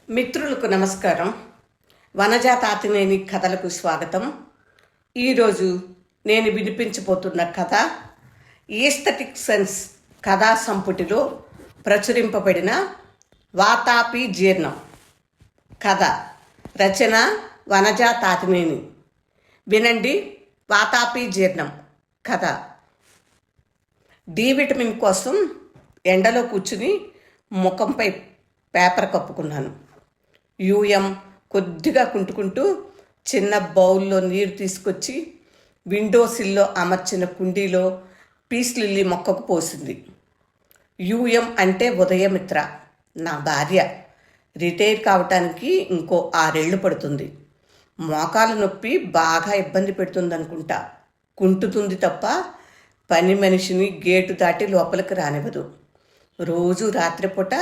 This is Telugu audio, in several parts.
మిత్రులకు నమస్కారం. వనజా తాతినేని కథలకు స్వాగతం. ఈరోజు నేను వినిపించబోతున్న కథ ఈస్థెటిక్ సెన్స్ కథా సంపుటిలో ప్రచురింపబడిన వాతాపి జీర్ణం కథ. రచన వనజా తాతినేని. వినండి. వాతాపి జీర్ణం కథ. డి విటమిన్ కోసం ఎండలో కూర్చుని ముఖంపై పేపర్ కప్పుకున్నాను. యూఎం కొద్దిగా కుంటుకుంటూ చిన్న బౌల్లో నీరు తీసుకొచ్చి విండోసిల్లో అమర్చిన కుండీలో పీస్ లిల్లీ మొక్కకు పోసింది. యూఎం అంటే ఉదయమిత్ర, నా భార్య. రిటైర్ కావటానికి ఇంకో 6 ఏళ్ళు పడుతుంది. మోకాలు నొప్పి బాగా ఇబ్బంది పెడుతుందనుకుంటా. కుంటుతుంది తప్ప పని మనిషిని గేటు దాటి లోపలికి రానివ్వదు. రోజు రాత్రిపూట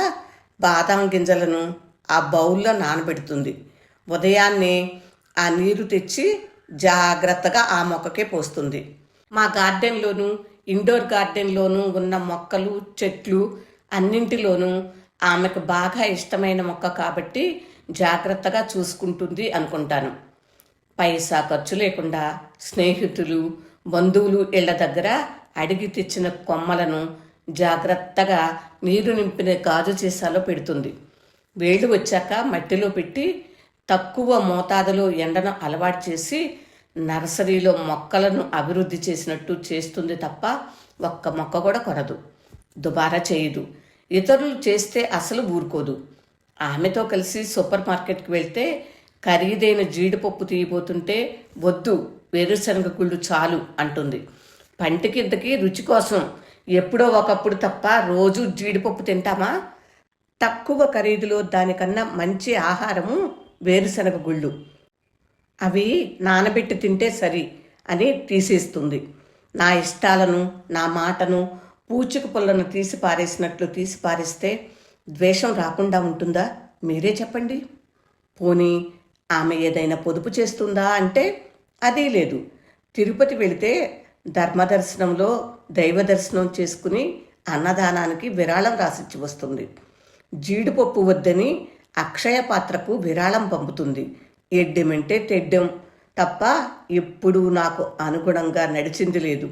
బాదం గింజలను ఆ బౌల్లో నానబెడుతుంది. ఉదయాన్నే ఆ నీరు తెచ్చి జాగ్రత్తగా ఆ మొక్కకే పోస్తుంది. మా గార్డెన్లోనూ ఇండోర్ గార్డెన్లోనూ ఉన్న మొక్కలు చెట్లు అన్నింటిలోనూ ఆమెకు బాగా ఇష్టమైన మొక్క కాబట్టి జాగ్రత్తగా చూసుకుంటుంది అనుకుంటాను. పైసా ఖర్చు లేకుండా స్నేహితులు బంధువులు ఇళ్ల దగ్గర అడిగి తెచ్చిన కొమ్మలను జాగ్రత్తగా నీరు నింపిన గాజు సీసాలో పెడుతుంది. వేళ్ళు వచ్చాక మట్టిలో పెట్టి తక్కువ మోతాదులో ఎండను అలవాటు చేసి నర్సరీలో మొక్కలను అభివృద్ధి చేసినట్టు చేస్తుంది తప్ప ఒక్క మొక్క కూడా కొనదు, దుబారా చేయదు. ఇతరులు చేస్తే అసలు ఊరుకోదు. ఆమెతో కలిసి సూపర్ మార్కెట్కి వెళ్తే ఖరీదైన జీడిపప్పు తీయబోతుంటే వద్దు, వేరుశనగ గుళ్ళు చాలు అంటుంది. పంటికింతకి రుచి కోసం ఎప్పుడో ఒకప్పుడు తప్ప రోజు జీడిపప్పు తింటామా? తక్కువ ఖరీదులో దానికన్నా మంచి ఆహారము వేరుశనగ గుళ్ళు. అవి నానబెట్టి తింటే సరి అని తీసేస్తుంది. నా ఇష్టాలను, నా మాటను పూచిక పుల్లను తీసి పారేసినట్లు తీసి పారేస్తే ద్వేషం రాకుండా ఉంటుందా? మీరే చెప్పండి. పోనీ ఆమె ఏదైనా పొదుపు చేస్తుందా అంటే అదీ లేదు. తిరుపతి వెళితే ధర్మదర్శనంలో దైవ దర్శనం చేసుకుని అన్నదానానికి విరాళం రాసిచ్చి వస్తుంది. జీడిపప్పు వద్దని అక్షయ పాత్రకు విరాళం పంపుతుంది. ఎడ్డెమంటే తెడ్డెం తప్ప ఎప్పుడూ నాకు అనుగుణంగా నడిచింది లేదు.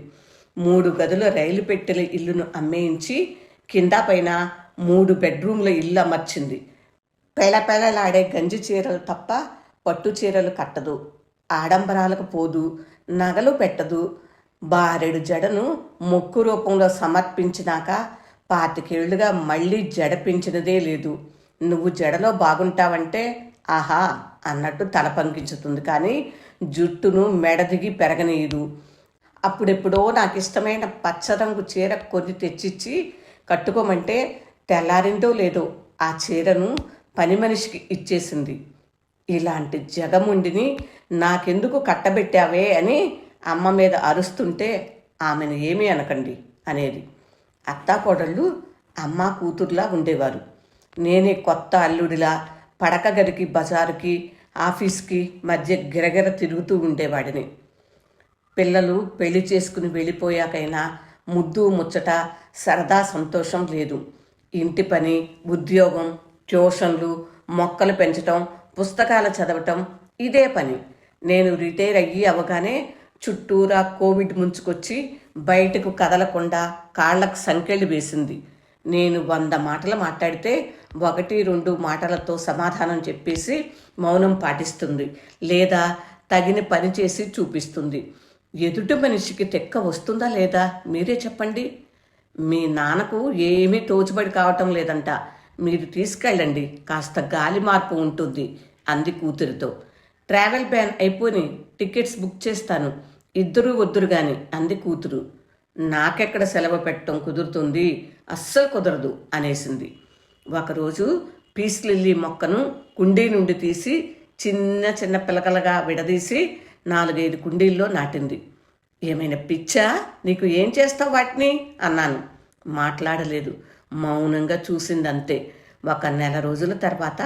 3 గదుల రైలు పెట్టెల ఇల్లును అమ్మేయించి కింద పైన 3 బెడ్రూమ్ల ఇల్లు అమర్చింది. పెళపెళలాడే గంజి చీరలు తప్ప పట్టు చీరలు కట్టదు. ఆడంబరాలకు పోదు, నగలు పెట్టదు. బారెడు జడను మొక్కు రూపంలో సమర్పించినాక 25 ఏళ్లుగా మళ్ళీ జడ పెంచినదే లేదు. నువ్వు జడలో బాగుంటావంటే ఆహా అన్నట్టు తల పంకించుతుంది, కానీ జుట్టును మెడదిగి పెరగనీయదు. అప్పుడెప్పుడో నాకు ఇష్టమైన పచ్చరంగు చీర కొని తెచ్చిచ్చి కట్టుకోమంటే తెల్లారిందో లేదో ఆ చీరను పని మనిషికి ఇచ్చేసింది. ఇలాంటి జగముండిని నాకెందుకు కట్టబెట్టావే అని అమ్మ మీద అరుస్తుంటే ఆమెను ఏమీ అనకండి అనేది. అత్తాకోడళ్ళు అమ్మ కూతుర్లా ఉండేవారు. నేనే కొత్త అల్లుడిలా పడక గదికి, బజారుకి, ఆఫీస్కి మధ్య గిరగిర తిరుగుతూ ఉండేవాడిని. పిల్లలు పెళ్లి చేసుకుని వెళ్ళిపోయాకైనా ముద్దు ముచ్చట, సరదా సంతోషం లేదు. ఇంటి పని, ఉద్యోగం, ట్యూషన్లు, మొక్కలు పెంచటం, పుస్తకాలు చదవటం ఇదే పని. నేను రిటైర్ అవగానే చుట్టూరా కోవిడ్ ముంచుకొచ్చి బయటకు కదలకుండా కాళ్లకు సంకెళ్ళు వేసింది. నేను 100 మాటలు మాట్లాడితే 1-2 మాటలతో సమాధానం చెప్పేసి మౌనం పాటిస్తుంది, లేదా తగిన పని చేసి చూపిస్తుంది. ఎదుటి మనిషికి తెక్క వస్తుందా లేదా మీరే చెప్పండి. మీ నాన్నకు ఏమీ తోచుబడి కావటం లేదంట, మీరు తీసుకెళ్ళండి, కాస్త గాలి మార్పు ఉంటుంది అంది కూతురితో. ట్రావెల్ బ్యాన్ అయిపోయి టికెట్స్ బుక్ చేస్తాను, ఇద్దరూ వద్దురు గాని అంది కూతురు. నాకెక్కడ సెలవు పెట్టడం కుదురుతుంది, అస్సలు కుదరదు అనేసింది. ఒకరోజు పీస్ లిల్లీ మొక్కను కుండీ నుండి తీసి చిన్న చిన్న పిలకలుగా విడదీసి 4-5 కుండీల్లో నాటింది. ఏమైనా పిచ్చా, నీకు ఏం చేస్తావు వాటిని అన్నాను. మాట్లాడలేదు, మౌనంగా చూసిందంతే. 1 నెల రోజుల తర్వాత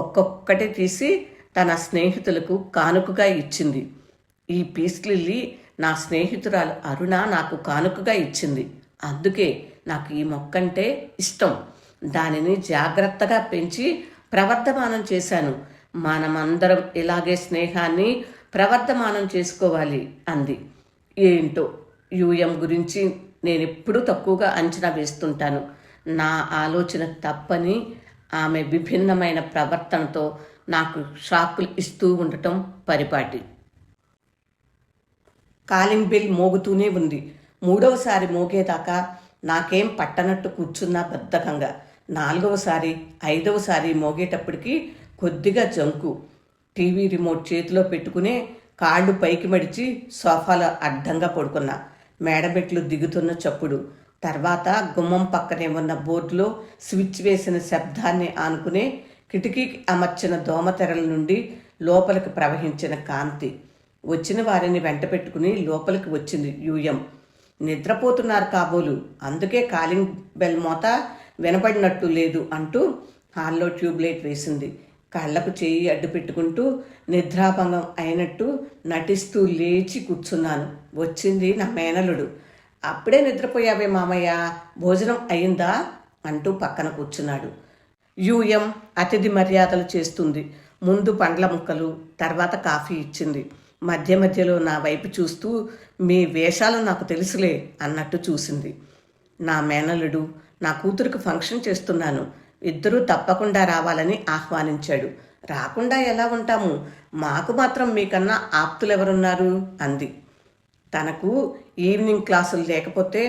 ఒక్కొక్కటి తీసి తన స్నేహితులకు కానుకగా ఇచ్చింది. ఈ పీస్ లిల్లీ నా స్నేహితురాలు అరుణ నాకు కానుకగా ఇచ్చింది. అందుకే నాకు ఈ మొక్కంటే ఇష్టం. దానిని జాగ్రత్తగా పెంచి ప్రవర్ధమానం చేశాను. మనమందరం ఇలాగే స్నేహాన్ని ప్రవర్ధమానం చేసుకోవాలి అంది. ఏంటో యూఎం గురించి నేను ఎప్పుడూ తక్కువగా అంచనా వేస్తుంటాను. నా ఆలోచన తప్పని ఆమె విభిన్నమైన ప్రవర్తనతో నాకు షాకులు ఇస్తూ ఉండటం పరిపాటి. కాలింగ్ బెల్ మోగుతూనే ఉంది. మూడవసారి మోగేదాకా నాకేం పట్టనట్టు కూర్చున్నా బద్ధకంగా. నాలుగవసారి, ఐదవసారి మోగేటప్పటికి కొద్దిగా జంకు. టీవీ రిమోట్ చేతిలో పెట్టుకునే కాళ్ళు పైకి మడిచి సోఫాలో అడ్డంగా పడుకున్నా. మేడమెట్లు దిగుతున్న చప్పుడు, తర్వాత గుమ్మం పక్కనే ఉన్న బోర్డులో స్విచ్ వేసిన శబ్దాన్ని ఆనుకునే కిటికీకి అమర్చిన దోమతెరల నుండి లోపలికి ప్రవహించిన కాంతి. వచ్చిన వారిని వెంట పెట్టుకుని లోపలికి వచ్చింది యూఎం. నిద్రపోతున్నారు కాబోలు, అందుకే కాలింగ్ బెల్ మోత వినపడినట్టు లేదు అంటూ హాల్లో ట్యూబ్లైట్ వేసింది. కళ్ళకు చేయి అడ్డు పెట్టుకుంటూ నిద్రాభంగం అయినట్టు నటిస్తూ లేచి కూర్చున్నాను. వచ్చింది నా మేనలుడు. అప్పుడే నిద్రపోయావే మామయ్య, భోజనం అయిందా అంటూ పక్కన కూర్చున్నాడు. యూఎం అతిథి మర్యాదలు చేస్తుంది. ముందు పండ్ల ముక్కలు, తర్వాత కాఫీ ఇచ్చింది. మధ్య మధ్యలో నా వైపు చూస్తూ మీ వేషాలు నాకు తెలుసులే అన్నట్టు చూసింది. నా మేనలుడు నా కూతురికి ఫంక్షన్ చేస్తున్నాను, ఇద్దరూ తప్పకుండా రావాలని ఆహ్వానించాడు. రాకుండా ఎలా ఉంటాము, మాకు మాత్రం మీకన్నా ఆప్తులెవరున్నారు అంది. తనకు ఈవినింగ్ క్లాసులు లేకపోతే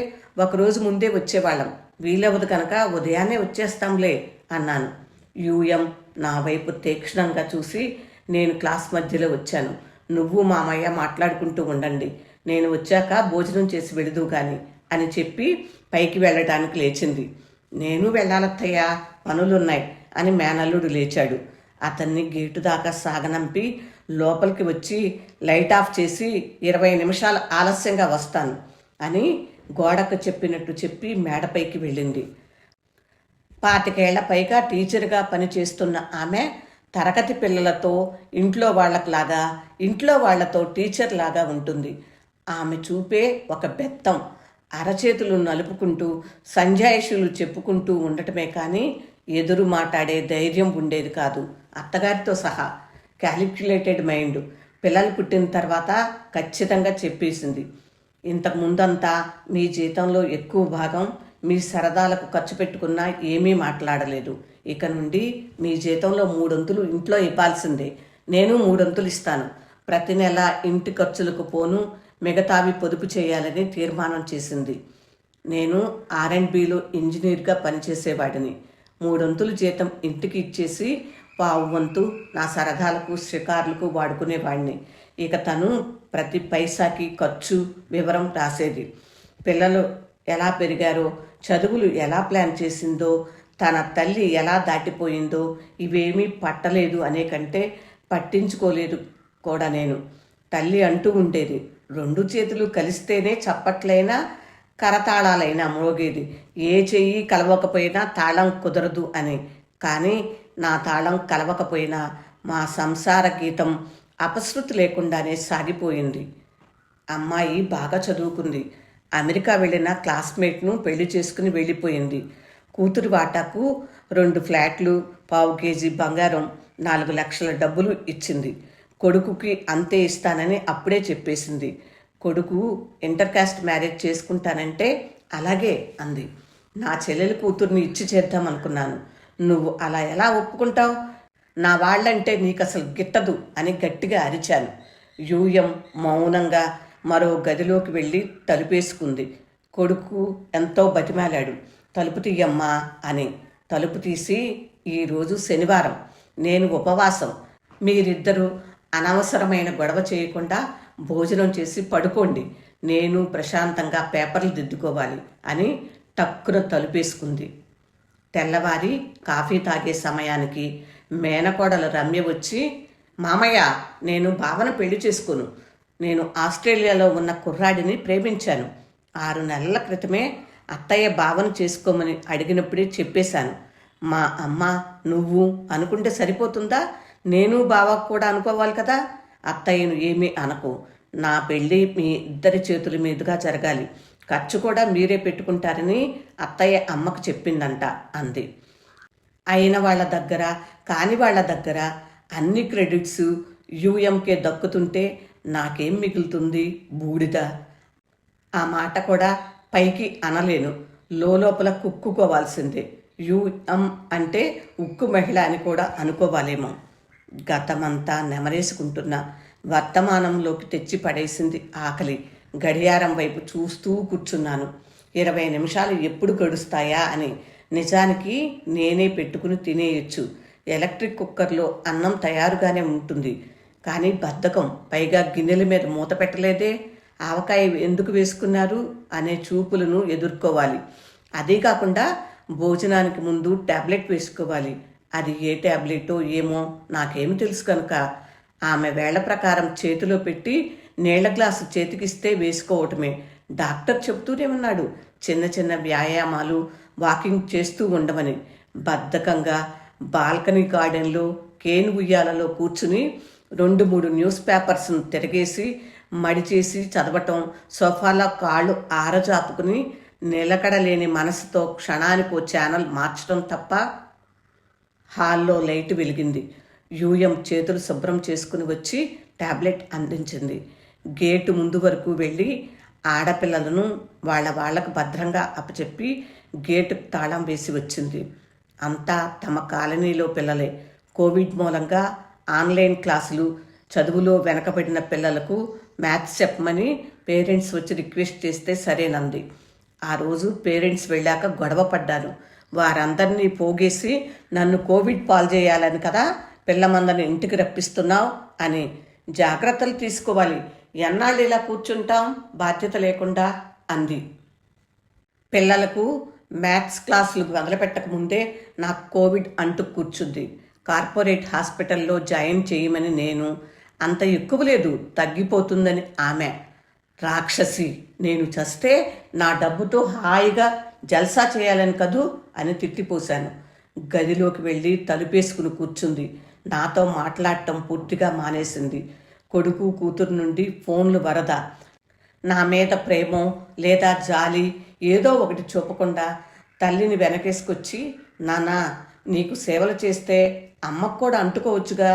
ఒకరోజు ముందే వచ్చేవాళ్ళం, వీలవదు కనుక ఉదయాన్నే వచ్చేస్తాంలే అన్నాను. యూఎం నా వైపు తీక్షణంగా చూసి నేను క్లాస్ మధ్యలో వచ్చాను, నువ్వు మామయ్య మాట్లాడుకుంటూ ఉండండి, నేను వచ్చాక భోజనం చేసి వెళుదు గాని అని చెప్పి పైకి వెళ్ళటానికి లేచింది. నేను వెళ్ళాలత్తయ్యా, పనులున్నాయి అని మేనల్లుడు లేచాడు. అతన్ని గేటు దాకా సాగనంపి లోపలికి వచ్చి లైట్ ఆఫ్ చేసి 20 నిమిషాలు ఆలస్యంగా వస్తాను అని గోడకు చెప్పినట్టు చెప్పి మేడపైకి వెళ్ళింది. 25 ఏళ్ల పైగా టీచర్గా పనిచేస్తున్న ఆమె తరగతి పిల్లలతో ఇంట్లో వాళ్ళలాగా, ఇంట్లో వాళ్లతో టీచర్ లాగా ఉంటుంది. ఆమె చూపే ఒక బెత్తం. అరచేతులు నలుపుకుంటూ సంజాయిషులు చెప్పుకుంటూ ఉండటమే కానీ ఎదురు మాట్లాడే ధైర్యం ఉండేది కాదు, అత్తగారితో సహా. Calculated mind. పిల్లలు పుట్టిన తర్వాత ఖచ్చితంగా చెప్పేసింది, ఇంతకు ముందంతా మీ జీతంలో ఎక్కువ భాగం మీ సరదాలకు ఖర్చు పెట్టుకున్నా ఏమీ మాట్లాడలేదు. ఇక నుండి మీ జీతంలో 3 వంతులు ఇంట్లో ఇవ్వాల్సిందే. నేను 3 వంతులు ఇస్తాను. ప్రతి నెల ఇంటి ఖర్చులకు పోను, మిగతావి పొదుపు చేయాలని తీర్మానం చేసింది. నేను R&Bలో ఇంజనీర్గా పనిచేసేవాడిని. 3 వంతులు జీతం ఇంటికి ఇచ్చేసి 1/4 వంతు నా సరదాలకు, షికార్లకు వాడుకునేవాడిని. ఇక తను ప్రతి పైసాకి ఖర్చు వివరం రాసేది. పిల్లలు ఎలా పెరిగారో, చదువులు ఎలా ప్లాన్ చేసిందో, తన తల్లి ఎలా దాటిపోయిందో ఇవేమీ పట్టలేదు అనే కంటే పట్టించుకోలేదు కూడా నేను. తల్లి అంటూ ఉండేది, 2 చేతులు కలిస్తేనే చప్పట్లైనా కరతాళాలైనా మోగేది, ఏ చెయ్యి కలవకపోయినా తాళం కుదరదు అని. కానీ నా తాళం కలవకపోయినా మా సంసార గీతం అపశృతి లేకుండానే సాగిపోయింది. అమ్మాయి బాగా చదువుకుంది. అమెరికా వెళ్ళిన క్లాస్మేట్ను పెళ్లి చేసుకుని వెళ్ళిపోయింది. కూతురి వాటాకు 2 ఫ్లాట్లు, 1/4 కేజీ బంగారం, 4 లక్షల డబ్బులు ఇచ్చింది. కొడుకుకి అంతే ఇస్తానని అప్పుడే చెప్పేసింది. కొడుకు ఇంటర్ కాస్ట్ మ్యారేజ్ చేసుకుంటానంటే అలాగే అంది. నా చెల్లెలి కూతుర్ని ఇచ్చి చేద్దాం అనుకున్నాను. నువ్వు అలా ఎలా ఒప్పుకుంటావు? నా వాళ్ళంటే నీకు అసలు గిట్టదు అని గట్టిగా అరిచాను. యూఎం మౌనంగా మరో గదిలోకి వెళ్ళి తలుపేసుకుంది. కొడుకు ఎంతో బతిమాలాడు, తలుపు తీయమ్మా అని. తలుపు తీసి, ఈరోజు శనివారం, నేను ఉపవాసం, మీరిద్దరూ అనవసరమైన గొడవ చేయకుండా భోజనం చేసి పడుకోండి, నేను ప్రశాంతంగా పేపర్లు దిద్దుకోవాలి అని టక్కున తలుపేసుకుంది. తెల్లవారి కాఫీ తాగే సమయానికి మేనకోడలు రమ్య వచ్చి, మామయ్య, నేను బావను పెళ్లి చేసుకోను. నేను ఆస్ట్రేలియాలో ఉన్న కుర్రాడిని ప్రేమించాను. 6 నెలల క్రితమే అత్తయ్య బావను చేసుకోమని అడిగినప్పుడే చెప్పేశాను. మా అమ్మ నువ్వు అనుకుంటే సరిపోతుందా? నేను బావ కూడా అనుకోవాలి కదా. అత్తయ్యను ఏమీ అనకు. నా పెళ్ళి మీ ఇద్దరి చేతుల మీదుగా జరగాలి. ఖర్చు కూడా మీరే పెట్టుకుంటారని అత్తయ్య అమ్మకు చెప్పిందంట అంది. అయిన వాళ్ళ దగ్గర కాని వాళ్ళ దగ్గర అన్ని క్రెడిట్స్ యూఎంకే దక్కుతుంటే నాకేం మిగులుతుంది? బూడిద. ఆ మాట కూడా పైకి అనలేను, లోపల కుక్కుకోవాల్సిందే. యూఎం అంటే ఉక్కు మహిళ అని కూడా అనుకోవాలేమో. గతమంతా నెమరేసుకుంటున్న వర్తమానంలోకి తెచ్చి పడేసింది ఆకలి. గడియారం వైపు చూస్తూ కూర్చున్నాను. 20 నిమిషాలు ఎప్పుడు గడుస్తాయా అని. నిజానికి నేనే పెట్టుకుని తినేయచ్చు. ఎలక్ట్రిక్ కుక్కర్లో అన్నం తయారుగానే ఉంటుంది. కానీ బద్ధకం. పైగా గిన్నెల మీద మూత పెట్టలేదే. ఆవకాయ ఎందుకు వేసుకున్నారు అనే చూపులను ఎదుర్కోవాలి. అదే కాకుండా భోజనానికి ముందు ట్యాబ్లెట్ వేసుకోవాలి. అది ఏ ట్యాబ్లెటో ఏమో నాకేమి తెలుసు కనుక ఆమె వేళ ప్రకారం చేతిలో పెట్టి నీళ్ల గ్లాసు చేతికిస్తే వేసుకోవటమే. డాక్టర్ చెప్తూనే ఉన్నాడు, చిన్న చిన్న వ్యాయామాలు, వాకింగ్ చేస్తూ ఉండమని. బద్ధకంగా బాల్కనీ గార్డెన్లో కేను ఉయ్యాలలో కూర్చుని 2-3 న్యూస్ పేపర్స్ను తిరగేసి మడిచేసి చదవటం, సోఫాలో కాళ్ళు ఆరజాపుకుని నిలకడలేని మనసుతో క్షణానికో ఛానల్ మార్చడం తప్ప. హాల్లో లైట్ వెలిగింది. యూఎం చేతులు శుభ్రం చేసుకుని వచ్చి టాబ్లెట్ అందించింది. గేటు ముందు వరకు వెళ్ళి ఆడపిల్లలను వాళ్ళకు భద్రంగా అప్పచెప్పి గేటుకు తాళం వేసి వచ్చింది. అంతా తమ కాలనీలో పిల్లలే. కోవిడ్ మూలంగా ఆన్లైన్ క్లాసులు, చదువులో వెనకబడిన పిల్లలకు మ్యాథ్స్ చెప్పమని పేరెంట్స్ వచ్చి రిక్వెస్ట్ చేస్తే సరేనంది. ఆ రోజు పేరెంట్స్ వెళ్ళాక గొడవ పడ్డాను. వారందరినీ పోగేసి నన్ను కోవిడ్ పాలు చేయాలని కదా పిల్లమందరిని ఇంటికి రప్పిస్తున్నావు అని. జాగ్రత్తలు తీసుకోవాలి, ఎన్నాళ్ళు ఇలా కూర్చుంటాం బాధ్యత లేకుండా అంది. పిల్లలకు మ్యాథ్స్ క్లాసులు మొదలుపెట్టక ముందే నాకు కోవిడ్ అంటూ కూర్చుంది. కార్పొరేట్ హాస్పిటల్లో జాయిన్ చేయమని నేను. అంత ఎక్కువ లేదు, తగ్గిపోతుందని ఆమె. రాక్షసి, నేను చస్తే నా డబ్బుతో హాయిగా జల్సా చేయాలని కదూ అని తిట్టిపోశాను. గదిలోకి వెళ్ళి తలుపేసుకుని కూర్చుంది. నాతో మాట్లాడటం పూర్తిగా మానేసింది. కొడుకు కూతురు నుండి ఫోన్లు వరద. నా మీద ప్రేమో లేదా జాలి ఏదో ఒకటి చూపకుండా తల్లిని వెనకేసుకొచ్చి, నాన్నా నీకు సేవలు చేస్తే అమ్మకు కూడా అంటుకోవచ్చుగా,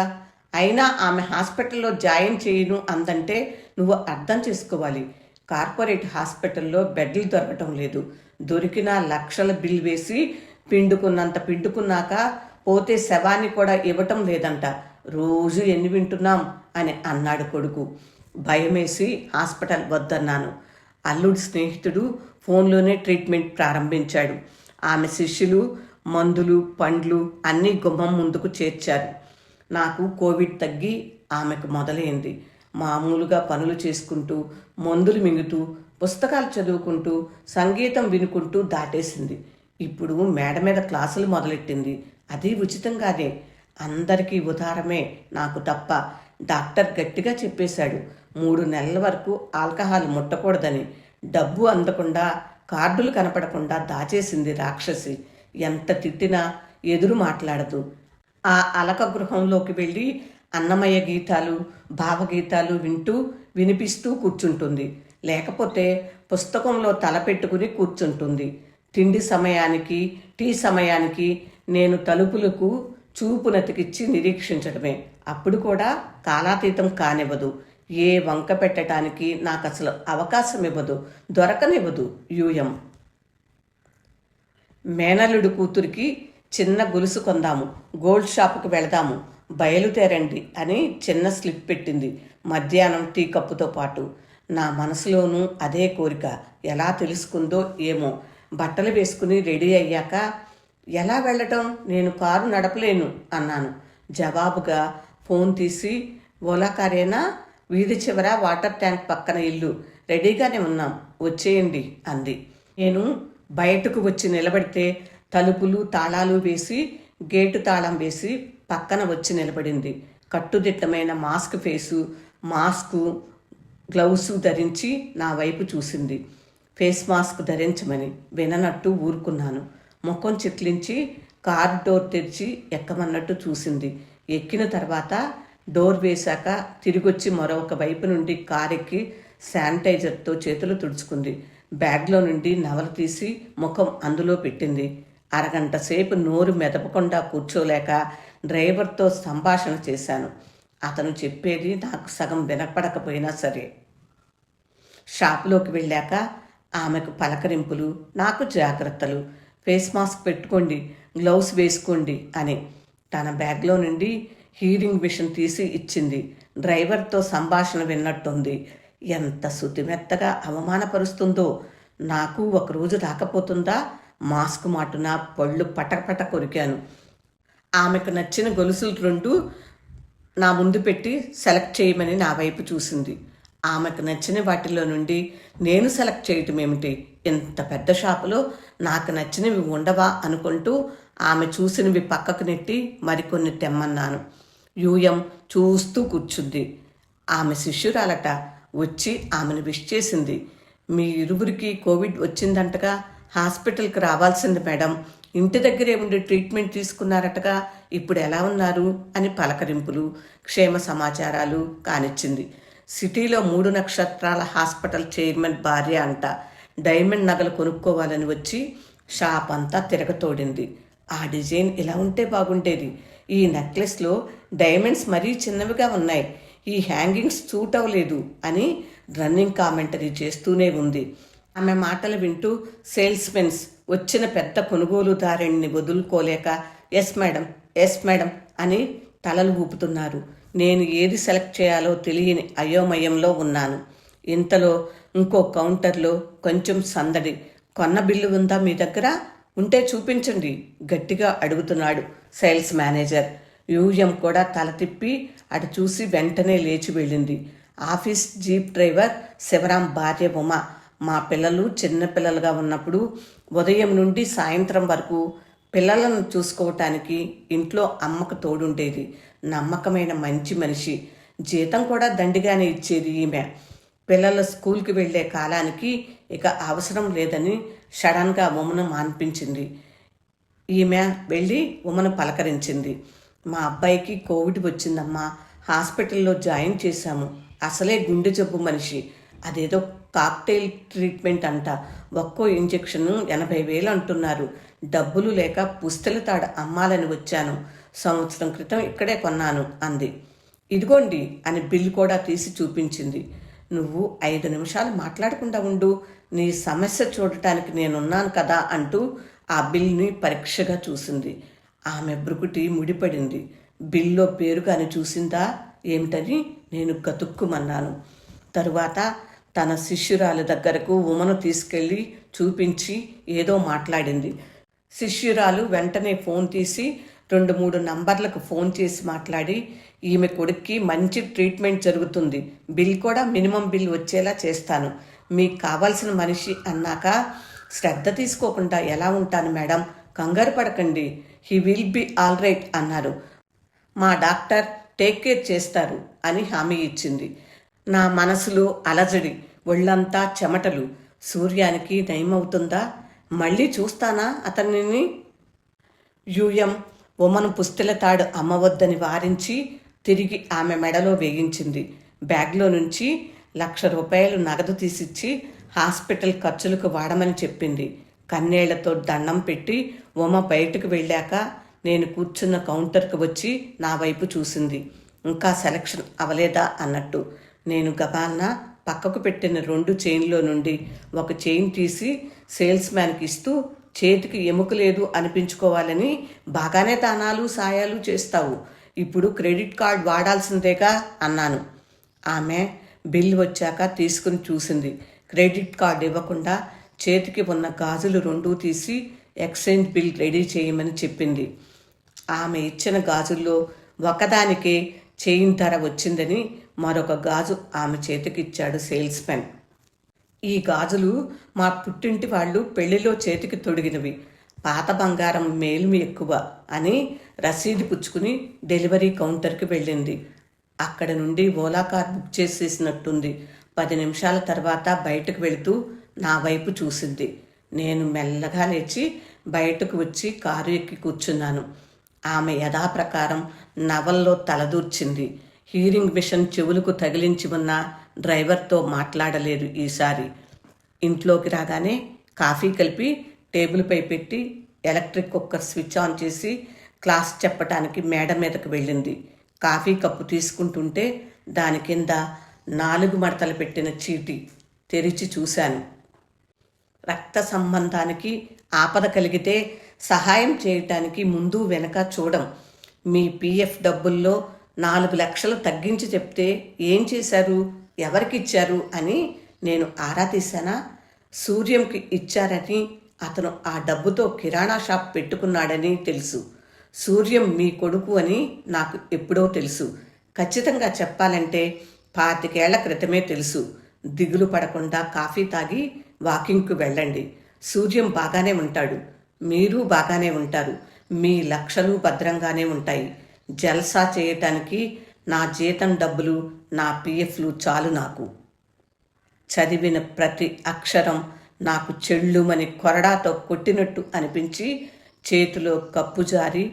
అయినా ఆమె హాస్పిటల్లో జాయిన్ చేయను అందంటే నువ్వు అర్థం చేసుకోవాలి. కార్పొరేట్ హాస్పిటల్లో బెడ్లు దొరకటం లేదు. దొరికినా లక్షల బిల్ వేసి పిండుకున్నాక పోతే శవాన్ని కూడా ఇవ్వటం లేదంట. రోజు ఎన్ని వింటున్నాం అని అన్నాడు కొడుకు. భయమేసి హాస్పిటల్ వద్దన్నాను. అల్లుడి స్నేహితుడు ఫోన్లోనే ట్రీట్మెంట్ ప్రారంభించాడు. ఆమె శిష్యులు మందులు, పండ్లు అన్నీ గుమ్మం ముందుకు చేర్చారు. నాకు కోవిడ్ తగ్గి ఆమెకు మొదలైంది. మామూలుగా పనులు చేసుకుంటూ, మందులు మింగుతూ, పుస్తకాలు చదువుకుంటూ, సంగీతం వినుకుంటూ దాటేసింది. ఇప్పుడు మేడ మీద క్లాసులు మొదలెట్టింది. అది ఉచితంగానే. అందరికీ ఉదారమే, నాకు తప్ప. డాక్టర్ గట్టిగా చెప్పేశాడు, 3 నెలల వరకు ఆల్కహాల్ ముట్టకూడదని. డబ్బు అందకుండా, కార్డులు కనపడకుండా దాచేసింది రాక్షసి. ఎంత తిట్టినా ఎదురు మాట్లాడదు. ఆ అలక గృహంలోకి వెళ్ళి అన్నమయ్య గీతాలు, భావగీతాలు వినిపిస్తూ కూర్చుంటుంది. లేకపోతే పుస్తకంలో తలపెట్టుకుని కూర్చుంటుంది. తిండి సమయానికి, టీ సమయానికి నేను తలుపులకు చూపునతికిచ్చి నిరీక్షించడమే. అప్పుడు కూడా కాలాతీతం కానివ్వదు. ఏ వంక పెట్టడానికి నాకు అసలు అవకాశం ఇవ్వదు, దొరకనివ్వదు. యూఎం మేనల్లుడు కూతురికి చిన్న గొలుసు కొందాము, గోల్డ్ షాపుకి వెళదాము, బయలుదేరండి అని చిన్న స్లిప్ పెట్టింది మధ్యాహ్నం టీ కప్పుతో పాటు. నా మనసులోనూ అదే కోరిక. ఎలా తెలుసుకుందో ఏమో. బట్టలు వేసుకుని రెడీ అయ్యాక, ఎలా వెళ్ళటం, నేను కారు నడపలేను అన్నాను. జవాబుగా ఫోన్ తీసి, ఓలా కారేనా, వీధి చివర వాటర్ ట్యాంక్ పక్కన ఇల్లు, రెడీగానే ఉన్నాం, వచ్చేయండి అంది. నేను బయటకు వచ్చి నిలబడితే తలుపులు తాళాలు వేసి గేటు తాళం వేసి పక్కన వచ్చి నిలబడింది. కట్టుదిట్టమైన మాస్కు గ్లౌసు ధరించి నా వైపు చూసింది. Face mask ధరించమని. విననట్టు ఊరుకున్నాను. ముఖం చిట్లించి కారు డోర్ తెరిచి ఎక్కమన్నట్టు చూసింది. ఎక్కిన తర్వాత డోర్ వేశాక తిరిగొచ్చి మరొక వైపు నుండి కారెక్కి శానిటైజర్తో చేతులు తుడుచుకుంది. బ్యాగ్లో నుండి నవల తీసి ముఖం అందులో పెట్టింది. అరగంట సేపు నోరు మెదపకుండా కూర్చోలేక డ్రైవర్తో సంభాషణ చేశాను. అతను చెప్పేది నాకు సగం వినపడకపోయినా సరే. షాపులోకి వెళ్ళాక ఆమెకు పలకరింపులు, నాకు జాగ్రత్తలు. ఫేస్ మాస్క్ పెట్టుకోండి, గ్లౌస్ వేసుకోండి అని తన బ్యాగ్లో నుండి హీరింగ్ మిషన్ తీసి ఇచ్చింది. డ్రైవర్తో సంభాషణ విన్నట్టుంది. ఎంత శుతిమెత్తగా అవమానపరుస్తుందో. నాకు ఒకరోజు రాకపోతుందా? మాస్క్ మాటున పళ్ళు పటపట కొరికాను. ఆమెకు నచ్చిన గొలుసులు 2 నా ముందు పెట్టి సెలెక్ట్ చేయమని నా వైపు చూసింది. ఆమెకు నచ్చిన వాటిలో నుండి నేను సెలెక్ట్ చేయటం ఏమిటి? ఇంత పెద్ద షాపులో నాకు నచ్చినవి ఉండవా అనుకుంటూ ఆమె చూసినవి పక్కకు నెట్టి మరికొన్ని తెమ్మన్నాను. యూఎం చూస్తూ కూర్చుంది. ఆమె శిష్యురాలట. వచ్చి ఆమెను విష్ చేసింది. మీ ఇరువురికి కోవిడ్ వచ్చిందంటగా, హాస్పిటల్కి రావాల్సింది మేడం. ఇంటి దగ్గరే ఉండి ట్రీట్మెంట్ తీసుకున్నారటగా, ఇప్పుడు ఎలా ఉన్నారు అని పలకరింపులు, క్షేమ సమాచారాలు కానిచ్చింది. సిటీలో 3 నక్షత్రాల హాస్పిటల్ చైర్మన్ భార్య అంట. డైమండ్ నగలు కొనుక్కోవాలని వచ్చి షాప్ అంతా తిరగతోడింది. ఆ డిజైన్ ఇలా ఉంటే బాగుండేది. ఈ నెక్లెస్లో డైమండ్స్ మరీ చిన్నవిగా ఉన్నాయి. ఈ హ్యాంగింగ్స్ సూట్ అవ్వలేదు అని రన్నింగ్ కామెంటరీ చేస్తూనే ఉంది. ఆమె మాటలు వింటూ సేల్స్మెన్స్ వచ్చిన పెద్ద కొనుగోలుదారుణ్ణి వదులుకోలేక ఎస్ మేడం అని తలలు ఊపుతున్నారు. నేను ఏది సెలెక్ట్ చేయాలో తెలియని అయోమయంలో ఉన్నాను. ఇంతలో ఇంకో కౌంటర్లో కొంచెం సందడి. కొన్న బిల్లు ఉందా మీ దగ్గర? ఉంటే చూపించండి గట్టిగా అడుగుతున్నాడు సేల్స్ మేనేజర్. యూఎం కూడా తల తిప్పి అటు చూసి వెంటనే లేచి వెళ్ళింది. ఆఫీస్ జీప్ డ్రైవర్ శివరాం భార్య ఉమ. మా పిల్లలు చిన్నపిల్లలుగా ఉన్నప్పుడు ఉదయం నుండి సాయంత్రం వరకు పిల్లలను చూసుకోవటానికి ఇంట్లో అమ్మకు తోడుండేది. నమ్మకమైన మంచి మనిషి. జీతం కూడా దండిగానే ఇచ్చేది ఈమె. పిల్లలు స్కూల్కి వెళ్ళే కాలానికి ఇక అవసరం లేదని సడన్గా ఉమను మాన్పించింది. ఈమె వెళ్ళి ఉమను పలకరించింది. మా అబ్బాయికి కోవిడ్ వచ్చిందమ్మా, హాస్పిటల్లో జాయిన్ చేశాము. అసలే గుండె జబ్బు మనిషి. అదేదో కాక్టైల్ ట్రీట్మెంట్ అంట. ఒక్కో ఇంజెక్షన్ 80,000 అంటున్నారు. డబ్బులు లేక పుస్తెల తాడు అమ్మాలని వచ్చాను. సంవత్సరం క్రితం ఇక్కడే కొన్నాను అంది. ఇదిగోండి అని బిల్లు కూడా తీసి చూపించింది. నువ్వు 5 నిమిషాలు మాట్లాడకుండా ఉండు, నీ సమస్య చూడటానికి నేనున్నాను కదా అంటూ ఆ బిల్ని పరీక్షగా చూసింది. ఆమె బ్రుకుటి ముడిపడింది. బిల్లో పేరు కాని చూసిందా ఏమిటని నేను గతుక్కుమన్నాను. తరువాత తన శిష్యురాలు దగ్గరకు ఉమను తీసుకెళ్ళి చూపించి ఏదో మాట్లాడింది. శిష్యురాలు వెంటనే ఫోన్ తీసి 2-3 నంబర్లకు ఫోన్ చేసి మాట్లాడి, ఈమె కొడుక్కి మంచి ట్రీట్మెంట్ జరుగుతుంది, బిల్ కూడా మినిమం బిల్ వచ్చేలా చేస్తాను, మీకు కావాల్సిన మనిషి అన్నాక శ్రద్ధ తీసుకోకుండా ఎలా ఉంటాను మేడం, కంగారు పడకండి, he will be all right అన్నారు. మా డాక్టర్ టేక్ కేర్ చేస్తారు అని హామీ ఇచ్చింది. నా మనసులో అలజడి, ఒళ్ళంతా చెమటలు. సూర్యానికి నయమవుతుందా? మళ్ళీ చూస్తానా అతనిని? యూఎం ఉమను పుస్తెల తాడు అమ్మవద్దని వారించి తిరిగి ఆమె మెడలో వేయించింది. బ్యాగ్లో నుంచి ₹1,00,000 నగదు తీసిచ్చి హాస్పిటల్ ఖర్చులకు వాడమని చెప్పింది. కన్నేళ్లతో దండం పెట్టి ఉమ బయటకు వెళ్ళాక నేను కూర్చున్న కౌంటర్కి వచ్చి నా వైపు చూసింది. ఇంకా సెలక్షన్ అవలేదా అన్నట్టు. నేను గబాల్నా పక్కకు పెట్టిన 2 చైన్లో నుండి ఒక చైన్ తీసి సేల్స్ మ్యాన్కి ఇస్తూ, చేతికి ఎముక లేదు అనిపించుకోవాలని బాగానే దానాలు సాయాలు చేస్తావు, ఇప్పుడు క్రెడిట్ కార్డ్ వాడాల్సిందేగా అన్నాను. ఆమె బిల్ వచ్చాక తీసుకుని చూసింది. క్రెడిట్ కార్డ్ ఇవ్వకుండా చేతికి ఉన్న గాజులు 2 తీసి ఎక్స్చేంజ్ బిల్ రెడీ చేయమని చెప్పింది. ఆమె ఇచ్చిన గాజుల్లో ఒకదానికే చైన్ ధర వచ్చిందని మరొక గాజు ఆమె చేతికిచ్చాడు సేల్స్ మెన్. ఈ గాజులు మా పుట్టింటి వాళ్ళు పెళ్లిలో చేతికి తొడిగినవి, పాత బంగారం మేలుమి ఎక్కువ అని రసీదు పుచ్చుకుని డెలివరీ కౌంటర్కి వెళ్ళింది. అక్కడ నుండి ఓలా కార్ బుక్ చేసేసినట్టుంది. 10 నిమిషాల తర్వాత బయటకు వెళుతూ నా వైపు చూసింది. నేను మెల్లగా లేచి బయటకు వచ్చి కారు ఎక్కి కూర్చున్నాను. ఆమె యథాప్రకారం నవల్లో తలదూర్చింది. హీరింగ్ మిషన్ చెవులకు తగిలించి ఉన్న డ్రైవర్తో మాట్లాడలేదు ఈసారి. ఇంట్లోకి రాగానే కాఫీ కలిపి టేబుల్పై పెట్టి ఎలక్ట్రిక్ కుక్కర్ స్విచ్ ఆన్ చేసి క్లాస్ చెప్పటానికి మేడ మీదకు వెళ్ళింది. కాఫీ కప్పు తీసుకుంటుంటే దాని కింద 4 మడతలు పెట్టిన చీటీ తెరిచి చూశాను. రక్త సంబంధానికి ఆపద కలిగితే సహాయం చేయటానికి ముందు వెనక చూడం. మీ పిఎఫ్ డబ్బుల్లో 4 లక్షలు తగ్గించి చెప్తే ఏం చేశారు, ఎవరికిచ్చారు అని నేను ఆరా తీశానా? సూర్యంకి ఇచ్చారని, అతను ఆ డబ్బుతో కిరాణా షాప్ పెట్టుకున్నాడని తెలుసు. సూర్యం మీ కొడుకు అని నాకు ఎప్పుడో తెలుసు. ఖచ్చితంగా చెప్పాలంటే 25 ఏళ్ల క్రితమే తెలుసు. దిగులు పడకుండా కాఫీ తాగి వాకింగ్కు వెళ్ళండి. సూర్యం బాగానే ఉంటాడు, మీరు బాగానే ఉంటారు, మీ లక్షలు భద్రంగానే ఉంటాయి. జల్సా చేయటానికి నా జీతం డబ్బులు, నా పిఎఫ్లు చాలు నాకు. చదివిన ప్రతి అక్షరం నాకు చెళ్ళుమని కొరడాతో కొట్టినట్టు అనిపించి చేతిలో కప్పు జారి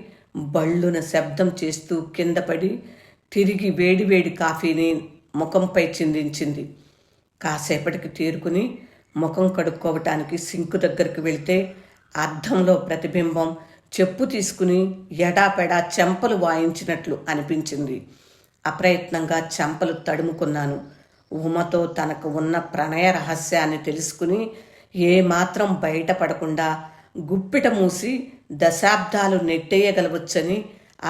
బళ్ళున శబ్దం చేస్తూ కింద పడి తిరిగి వేడివేడి కాఫీని ముఖంపై చిందించింది. కాసేపటికి తేరుకుని ముఖం కడుక్కోవటానికి సింకు దగ్గరికి వెళ్తే అద్దంలో ప్రతిబింబం చెప్పు తీసుకుని ఎడాపెడా చెంపలు వాయించినట్లు అనిపించింది. అప్రయత్నంగా చెంపలు తడుముకున్నాను. ఉమతో తనకు ఉన్న ప్రణయ రహస్యాన్ని తెలుసుకుని ఏమాత్రం బయటపడకుండా గుప్పిట మూసి దశాబ్దాలు నెట్టేయగలవచ్చని,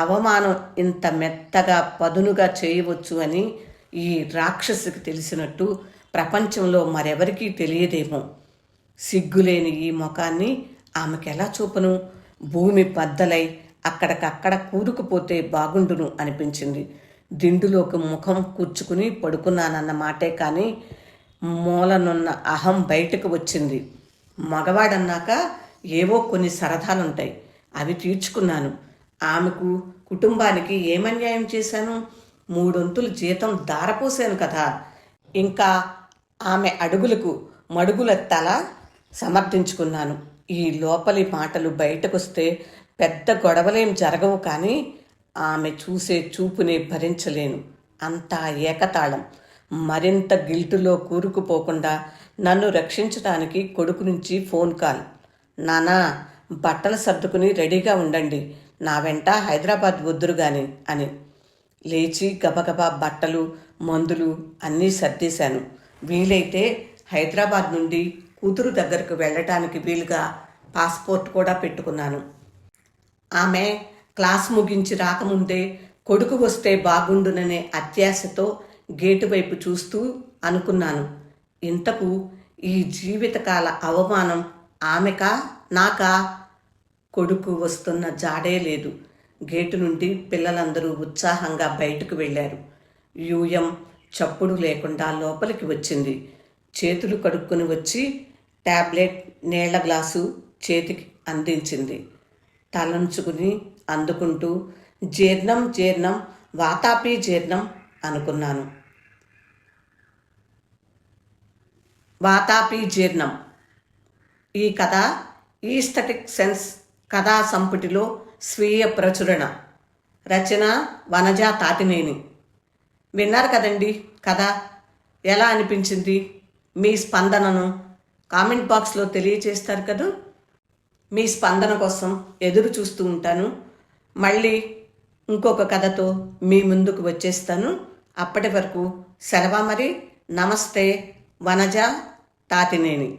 అవమానం ఇంత మెత్తగా పదునుగా చేయవచ్చు అని ఈ రాక్షసికి తెలిసినట్టు ప్రపంచంలో మరెవరికీ తెలియదేమో. సిగ్గులేని ఈ ముఖాన్ని ఆమెకెలా చూపను? భూమి బద్దలై అక్కడికక్కడ కూరుకుపోతే బాగుండును అనిపించింది. దిండులోకి ముఖం కూర్చుకుని పడుకున్నానన్న మాటే కానీ మూలనున్న అహం బయటకు వచ్చింది. మగవాడన్నాక ఏవో కొన్ని సరదాలుంటాయి, అవి తీర్చుకున్నాను. ఆమెకు, కుటుంబానికి ఏమన్యాయం చేశాను? 3 వంతులు జీతం దారపోసాను కదా. ఇంకా ఆమె అడుగులకు మడుగుల తల సమర్థించుకున్నాను. ఈ లోపలి మాటలు బయటకొస్తే పెద్ద గొడవలేం జరగవు, కానీ ఆమె చూసే చూపునే భరించలేను. అంతా ఏకతాళం. మరింత గిల్టులో కూరుకుపోకుండా నన్ను రక్షించడానికి కొడుకు నుంచి ఫోన్ కాల్. నానా, బట్టలు సర్దుకుని రెడీగా ఉండండి, నా వెంట హైదరాబాద్ వద్దురు గాని అని. లేచి గబగబా బట్టలు, మందులు అన్నీ సర్దేశాను. వీలైతే హైదరాబాద్ నుండి కూతురు దగ్గరకు వెళ్ళటానికి వీలుగా పాస్పోర్ట్ కూడా పెట్టుకున్నాను. ఆమె క్లాస్ ముగించి రాకముందే కొడుకు వస్తే బాగుండుననే అత్యాశతో గేటు వైపు చూస్తూ అనుకున్నాను, ఇంతకు ఈ జీవితకాల అవమానం ఆమెకా నాకా? కొడుకు వస్తున్న జాడే లేదు. గేటు నుండి పిల్లలందరూ ఉత్సాహంగా బయటకు వెళ్ళారు. యూయం చప్పుడు లేకుండా లోపలికి వచ్చింది. చేతులు కడుక్కొని వచ్చి ట్యాబ్లెట్, నీళ్ల గ్లాసు చేతికి అందించింది. తలంచుకుని అందుకుంటూ జీర్ణం జీర్ణం వాతాపి జీర్ణం అనుకున్నాను. వాతాపి జీర్ణం. ఈ కథ ఈస్థెటిక్ సెన్స్ కథా సంపుటిలో స్వీయ ప్రచురణ. రచన వనజ తాతినేని. విన్నారు కదండి కథ. ఎలా అనిపించింది? మీ స్పందనను కామెంట్ బాక్స్లో తెలియచేస్తారు కదా. మీ స్పందన కోసం ఎదురు చూస్తూ ఉంటాను. మళ్ళీ ఇంకొక కథతో మీ ముందుకు వచ్చేస్తాను. అప్పటి వరకు సెలవా మరి. నమస్తే. వనజ తాతినేని.